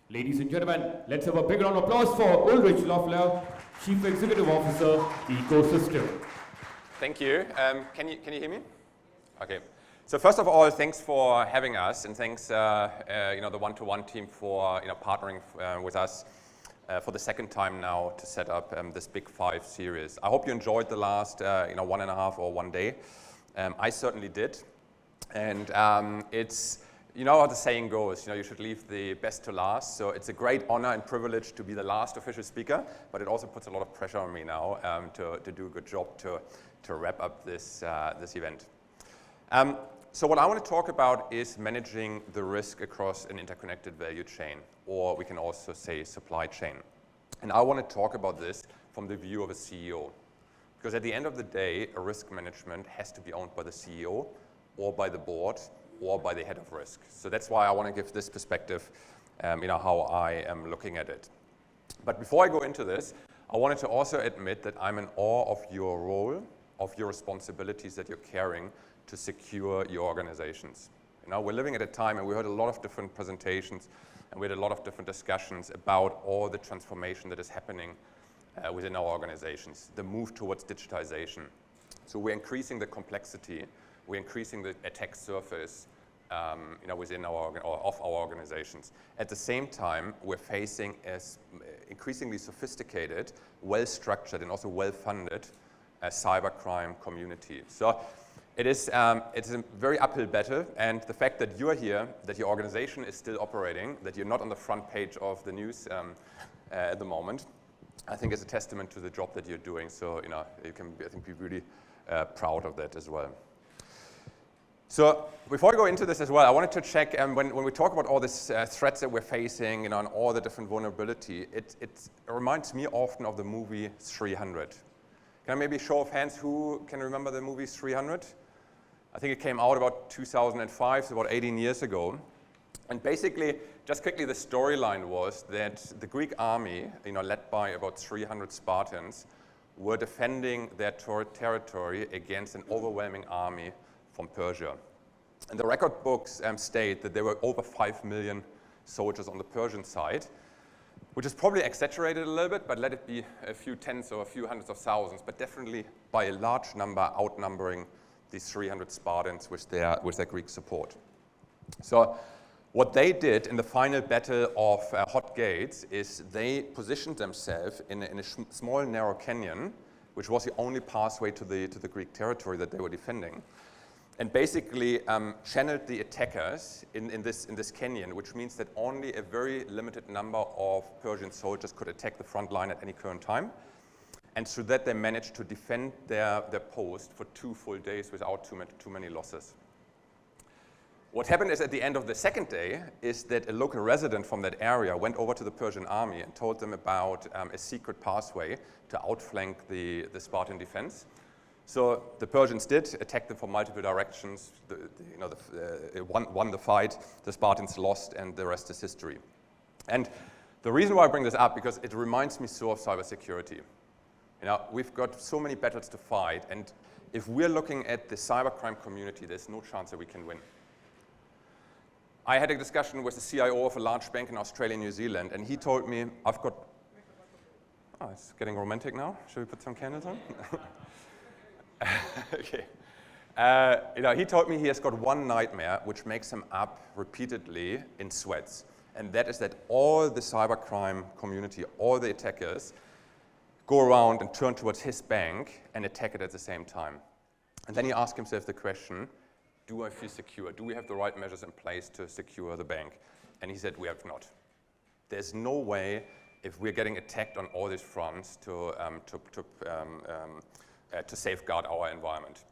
Ladies and gentlemen, let's have a big round of applause for Ullrich Loeffler, Chief Executive Officer, Ecosystem. Thank you. Can you hear me? Okay. So first of all, thanks for having us, and thanks the one-to-one team for partnering with us for the second time now to set up this Big 5 series. I hope you enjoyed the last 1.5 or 1 day. I certainly did, and it's how the saying goes, you should leave the best to last. So it's a great honor and privilege to be the last official speaker, but it also puts a lot of pressure on me now to do a good job to wrap up this event. So what I want to talk about is managing the risk across an interconnected value chain, or we can also say supply chain. And I want to talk about this from the view of a CEO, because at the end of the day, a risk management has to be owned by the CEO or by the board or by the head of risk. So that's why I want to give this perspective, how I am looking at it. But before I go into this, I wanted to also admit that I'm in awe of your role, of your responsibilities that you're carrying to secure your organizations. We're living at a time, and we heard a lot of different presentations, and we had a lot of different discussions about all the transformation that is happening within our organizations, the move towards digitization. So we're increasing the complexity, we're increasing the attack surface within of our organizations. At the same time, we're facing an increasingly sophisticated, well-structured, and also well-funded cybercrime community. So it's a very uphill battle, and the fact that you're here, that your organization is still operating, that you're not on the front page of the news at the moment, I think is a testament to the job that you're doing. So you can, I think, be really proud of that as well. So before I go into this as well, I wanted to check, when we talk about all these threats that we're facing, and all the different vulnerability, it reminds me often of the movie 300. Can I maybe show of hands who can remember the movie 300? I think it came out about 2005, so about 18 years ago. And basically, just quickly, the storyline was that the Greek army, led by about 300 Spartans, were defending their territory against an overwhelming army from Persia. And the record books state that there were over 5 million soldiers on the Persian side, which is probably exaggerated a little bit, but let it be a few tens or a few hundreds of thousands, but definitely by a large number outnumbering these 300 Spartans with their Greek support. So what they did in the final battle of Hot Gates is they positioned themselves in a small narrow canyon, which was the only pathway to the Greek territory that they were defending, and basically channeled the attackers in this canyon, which means that only a very limited number of Persian soldiers could attack the front line at any current time. And through that, they managed to defend their post for 2 full days without too many losses. What happened is, at the end of the second day, is that a local resident from that area went over to the Persian army and told them about a secret pathway to outflank the Spartan defense. So the Persians did attack them from multiple directions. Won the fight. The Spartans lost, and the rest is history. And the reason why I bring this up, because it reminds me so of cybersecurity. We've got so many battles to fight, and if we're looking at the cybercrime community, there's no chance that we can win. I had a discussion with the CIO of a large bank in Australia and New Zealand, and he told me, it's getting romantic now. Should we put some candles on? Okay. He told me he has got one nightmare which makes him up repeatedly in sweats, and that is that all the cybercrime community, all the attackers, go around and turn towards his bank and attack it at the same time. And then he asks himself the question, do I feel secure? Do we have the right measures in place to secure the bank? And he said, we have not. There's no way, if we're getting attacked on all these fronts, to safeguard our environment.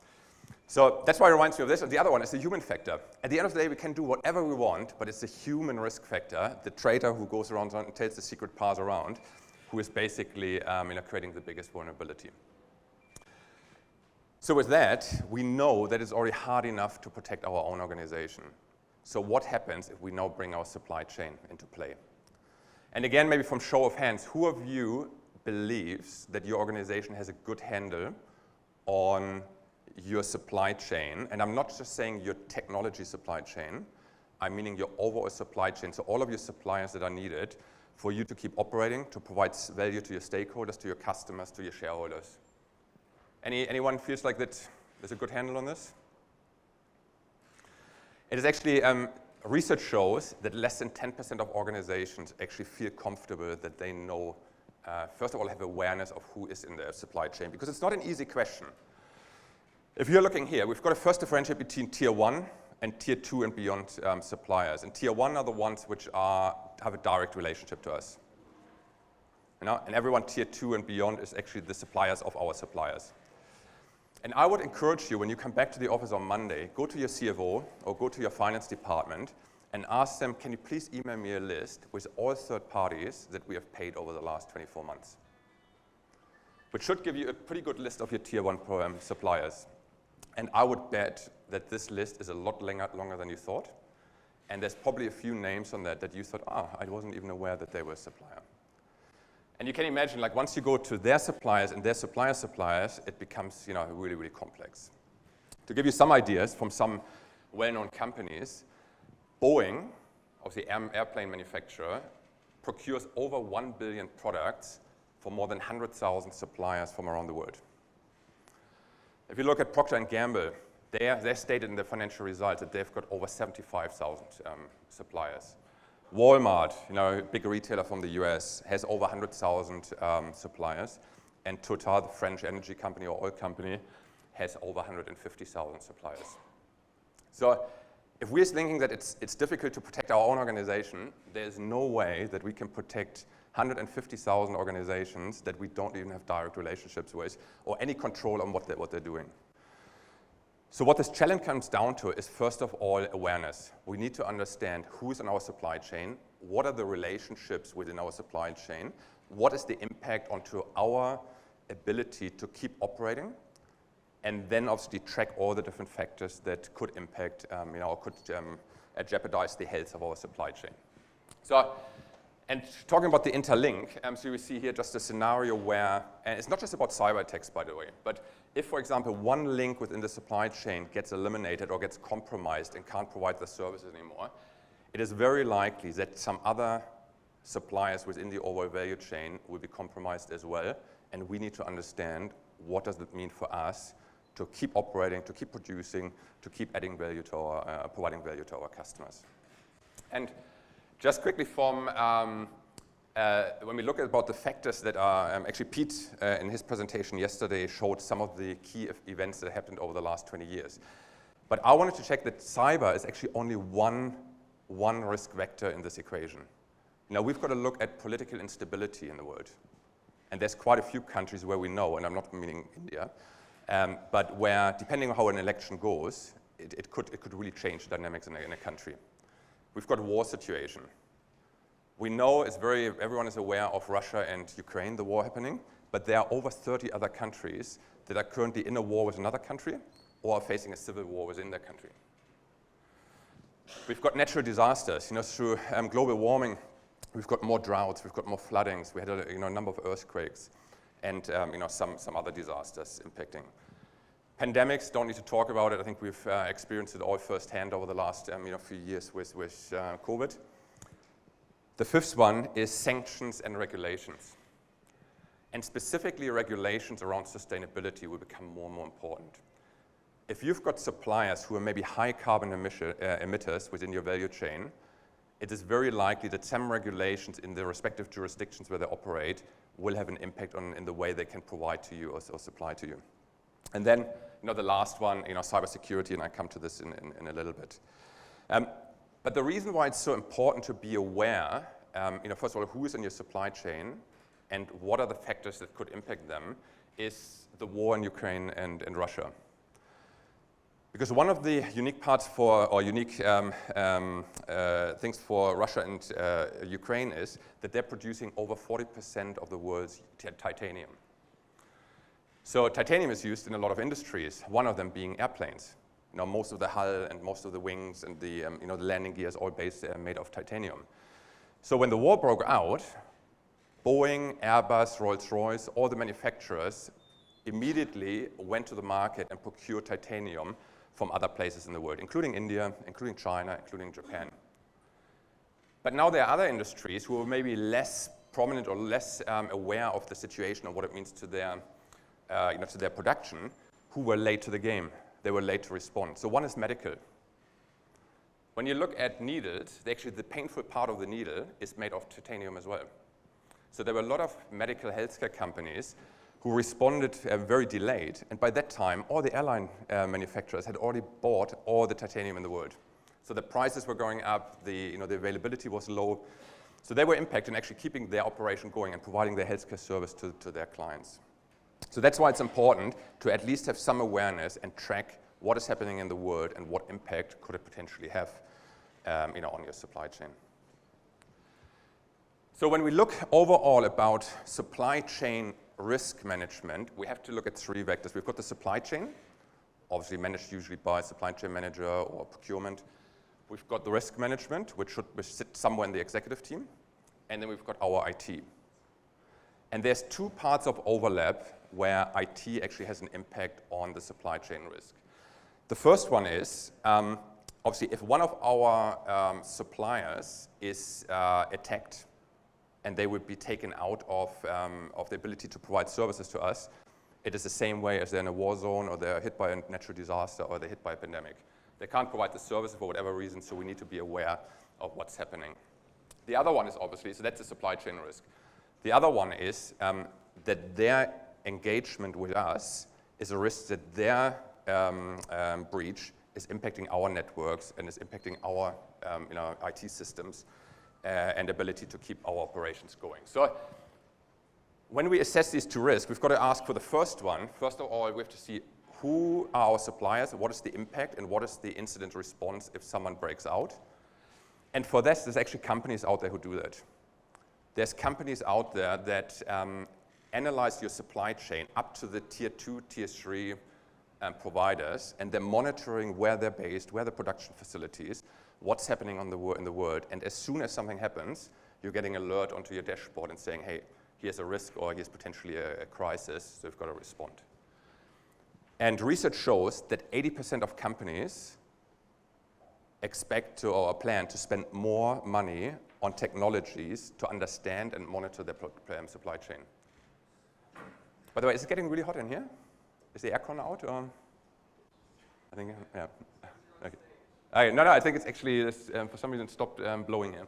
So that's why it reminds me of this. And the other one is the human factor. At the end of the day, we can do whatever we want, but it's the human risk factor, the traitor who goes around and tells the secret path around, who is basically creating the biggest vulnerability. So with that, we know that it's already hard enough to protect our own organization. So what happens if we now bring our supply chain into play? And again, maybe from show of hands, who of you believes that your organization has a good handle on your supply chain? And I'm not just saying your technology supply chain. I'm meaning your overall supply chain, so all of your suppliers that are needed for you to keep operating, to provide value to your stakeholders, to your customers, to your shareholders. Anyone feels like that there's a good handle on this? It is actually, research shows that less than 10% of organizations actually feel comfortable that they know, first of all, have awareness of who is in their supply chain, because it's not an easy question. If you're looking here, we've got to first differentiate between tier 1 and tier 2 and beyond suppliers. And tier 1 are the ones which have a direct relationship to us. You know? And everyone tier 2 and beyond is actually the suppliers of our suppliers. And I would encourage you, when you come back to the office on Monday, go to your CFO or go to your finance department and ask them, can you please email me a list with all third parties that we have paid over the last 24 months? Which should give you a pretty good list of your tier 1 suppliers. And I would bet that this list is a lot longer than you thought. And there's probably a few names on that you thought, I wasn't even aware that they were a supplier. And you can imagine, like, once you go to their suppliers and their suppliers, it becomes, really, really complex. To give you some ideas from some well-known companies, Boeing, obviously airplane manufacturer, procures over 1 billion products for more than 100,000 suppliers from around the world. If you look at Procter & Gamble, they stated in their financial results that they've got over 75,000 suppliers. Walmart, a big retailer from the US, has over 100,000 suppliers, and Total, the French energy company or oil company, has over 150,000 suppliers. So if we're thinking that it's difficult to protect our own organization, there's no way that we can protect 150,000 organizations that we don't even have direct relationships with or any control on what they're doing. So what this challenge comes down to is, first of all, awareness. We need to understand who's in our supply chain, what are the relationships within our supply chain, what is the impact onto our ability to keep operating, and then obviously track all the different factors that could impact, or could jeopardize the health of our supply chain. So, and talking about the interlink, so you see here just a scenario where, and it's not just about cyber attacks, by the way, but if, for example, one link within the supply chain gets eliminated or gets compromised and can't provide the services anymore, it is very likely that some other suppliers within the overall value chain will be compromised as well, and we need to understand what does it mean for us to keep operating, to keep producing, to keep adding value to our, providing value to our customers. And just quickly from, when we look at about the factors that are, actually Pete in his presentation yesterday showed some of the key events that happened over the last 20 years. But I wanted to check that cyber is actually only one risk vector in this equation. Now we've got to look at political instability in the world. And there's quite a few countries where we know, and I'm not meaning India, but where, depending on how an election goes, it could really change the dynamics in a country. We've got a war situation. We know everyone is aware of Russia and Ukraine, the war happening, but there are over 30 other countries that are currently in a war with another country or are facing a civil war within their country. We've got natural disasters. Through global warming, we've got more droughts, we've got more floodings, we had a number of earthquakes, and some other disasters impacting. Pandemics, don't need to talk about it. I think we've experienced it all firsthand over the last few years with COVID. The fifth one is sanctions and regulations. And specifically, regulations around sustainability will become more and more important. If you've got suppliers who are maybe high carbon emitters within your value chain, it is very likely that some regulations in the respective jurisdictions where they operate will have an impact in the way they can provide to you or supply to you. And then, the last one, cybersecurity, and I come to this in a little bit. But the reason why it's so important to be aware, first of all, who is in your supply chain and what are the factors that could impact them, is the war in Ukraine and Russia. Because one of the unique parts things for Russia and Ukraine is that they're producing over 40% of the world's titanium. So titanium is used in a lot of industries, one of them being airplanes. Most of the hull and most of the wings and the landing gear is all made of titanium. So when the war broke out, Boeing, Airbus, Rolls-Royce, all the manufacturers immediately went to the market and procured titanium from other places in the world, including India, including China, including Japan. But now there are other industries who are maybe less prominent or less aware of the situation and what it means to their, to their production, who were late to the game. They were late to respond. So one is medical. When you look at needles, actually the painful part of the needle is made of titanium as well. So there were a lot of medical healthcare companies who responded very delayed, and by that time, all the airline manufacturers had already bought all the titanium in the world. So the prices were going up, the availability was low, so they were impacted in actually keeping their operation going and providing their healthcare service to their clients. So that's why it's important to at least have some awareness and track what is happening in the world and what impact could it potentially have on your supply chain. So when we look overall about supply chain risk management, we have to look at three vectors. We've got the supply chain, obviously managed usually by a supply chain manager or procurement. We've got the risk management, which sit somewhere in the executive team. And then we've got our IT. And there's two parts of overlap where IT actually has an impact on the supply chain risk. The first one is, obviously, if one of our suppliers is attacked, and they would be taken out of the ability to provide services to us, it is the same way as they're in a war zone, or they're hit by a natural disaster, or they're hit by a pandemic. They can't provide the service for whatever reason, so we need to be aware of what's happening. The other one is obviously, so that's the supply chain risk. The other one is that their engagement with us is a risk that their breach is impacting our networks and is impacting our IT systems and ability to keep our operations going. So when we assess these two risks, we've got to ask for the first one. First of all, we have to see who are our suppliers, what is the impact, and what is the incident response if someone breaks out. And for this, there's actually companies out there who do that. There's companies out there that analyze your supply chain up to the tier 2, tier 3 providers, and they're monitoring where they're based, where the production facilities, what's happening in the world. And as soon as something happens, you're getting an alert onto your dashboard and saying, hey, here's a risk or here's potentially a crisis, so you've got to respond. And research shows that 80% of companies expect to or plan to spend more money on technologies to understand and monitor their supply chain. By the way, is it getting really hot in here? Is the aircon out? Or? I think, yeah. Okay. No, I think it's actually, for some reason, stopped blowing here.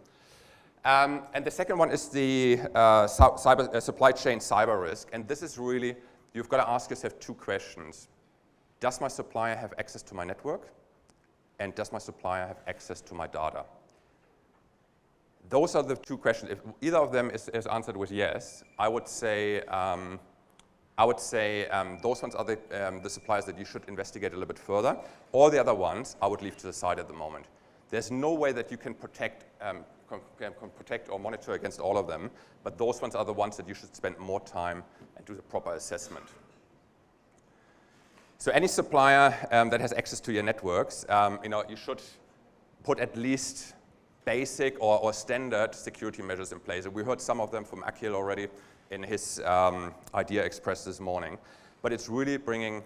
And the second one is the supply chain cyber risk. And this is really, you've got to ask yourself two questions. Does my supplier have access to my network? And does my supplier have access to my data? Those are the two questions. If either of them is answered with yes, I would say those ones are the suppliers that you should investigate a little bit further. All the other ones I would leave to the side at the moment. There's no way that you can protect or monitor against all of them, but those ones are the ones that you should spend more time and do the proper assessment. So any supplier that has access to your networks, you should put at least basic or standard security measures in place. And we heard some of them from Akhil already in his idea express this morning. But it's really bringing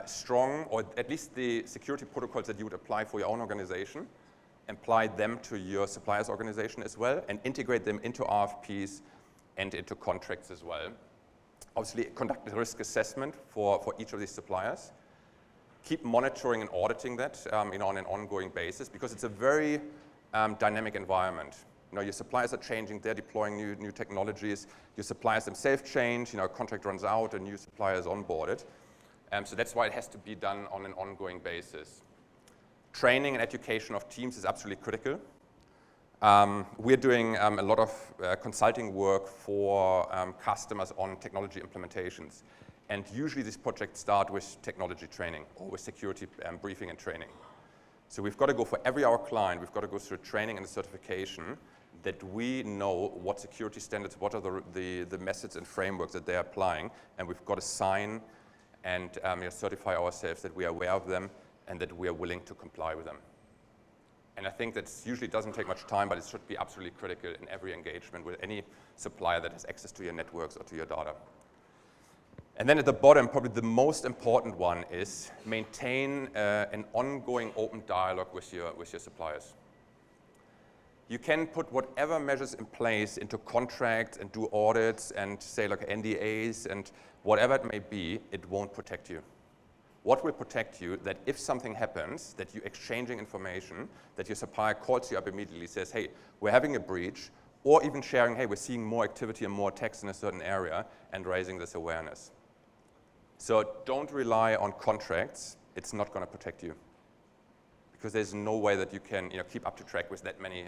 strong, or at least the security protocols that you would apply for your own organization, apply them to your supplier's organization as well, and integrate them into RFPs and into contracts as well. Obviously, conduct a risk assessment for each of these suppliers. Keep monitoring and auditing that on an ongoing basis, because it's a very dynamic environment. Your suppliers are changing, they're deploying new technologies. Your suppliers themselves change, a contract runs out, a new supplier is onboarded. So that's why it has to be done on an ongoing basis. Training and education of teams is absolutely critical. We're doing a lot of consulting work for customers on technology implementations. And usually these projects start with technology training or with security briefing and training. So we've got to go for every our client, we've got to go through training and a certification that we know what security standards, what are the methods and frameworks that they're applying, and we've got to sign and certify ourselves that we are aware of them and that we are willing to comply with them. And I think that usually doesn't take much time, but it should be absolutely critical in every engagement with any supplier that has access to your networks or to your data. And then at the bottom, probably the most important one is maintain an ongoing open dialogue with your suppliers. You can put whatever measures in place into contracts and do audits and say like NDAs and whatever it may be, it won't protect you. What will protect you, that if something happens, that you're exchanging information, that your supplier calls you up immediately, says, hey, we're having a breach, or even sharing, hey, we're seeing more activity and more attacks in a certain area, and raising this awareness. So don't rely on contracts. It's not going to protect you, because there's no way that you can keep up to track with that many,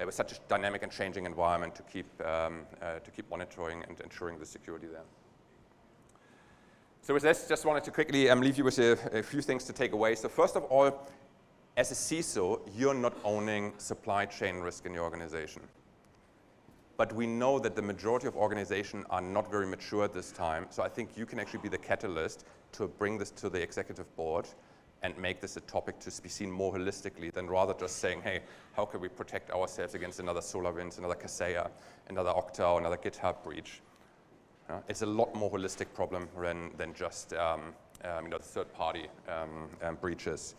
with such a dynamic and changing environment to keep monitoring and ensuring the security there. So with this, just wanted to quickly leave you with a few things to take away. So first of all, as a CISO, you're not owning supply chain risk in your organization. But we know that the majority of organizations are not very mature at this time, so I think you can actually be the catalyst to bring this to the executive board and make this a topic to be seen more holistically than rather just saying, hey, how can we protect ourselves against another SolarWinds, another Kaseya, another Okta, or another GitHub breach. It's a lot more holistic problem than just third-party breaches.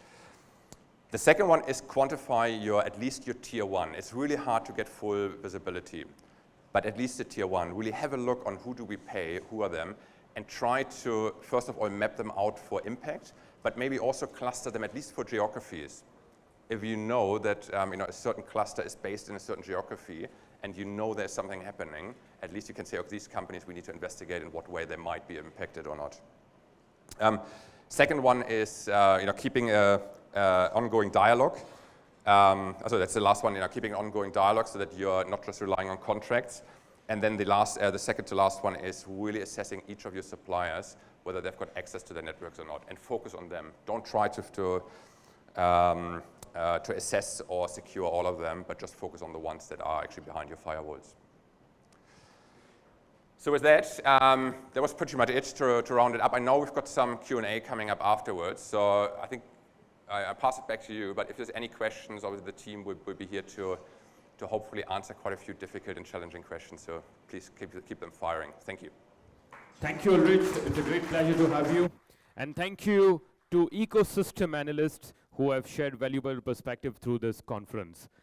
The second one is quantify at least your tier one. It's really hard to get full visibility, but at least the tier one. Really have a look on who do we pay, who are them, and try to, first of all, map them out for impact, but maybe also cluster them at least for geographies. If you know that a certain cluster is based in a certain geography, and you know there's something happening, at least you can say, oh, these companies we need to investigate in what way they might be impacted or not. Second one is keeping an ongoing dialogue. So that's the last one, keeping an ongoing dialogue so that you're not just relying on contracts. And then the second to last one is really assessing each of your suppliers, whether they've got access to their networks or not, and focus on them. Don't try to assess or secure all of them, but just focus on the ones that are actually behind your firewalls. So with that, that was pretty much it to round it up. I know we've got some Q&A coming up afterwards, so I think I pass it back to you, but if there's any questions, obviously the team will be here to hopefully answer quite a few difficult and challenging questions, so please keep them firing. Thank you. Thank you, Ullrich. It's a great pleasure to have you. And thank you to ecosystem analysts who have shared valuable perspective through this conference.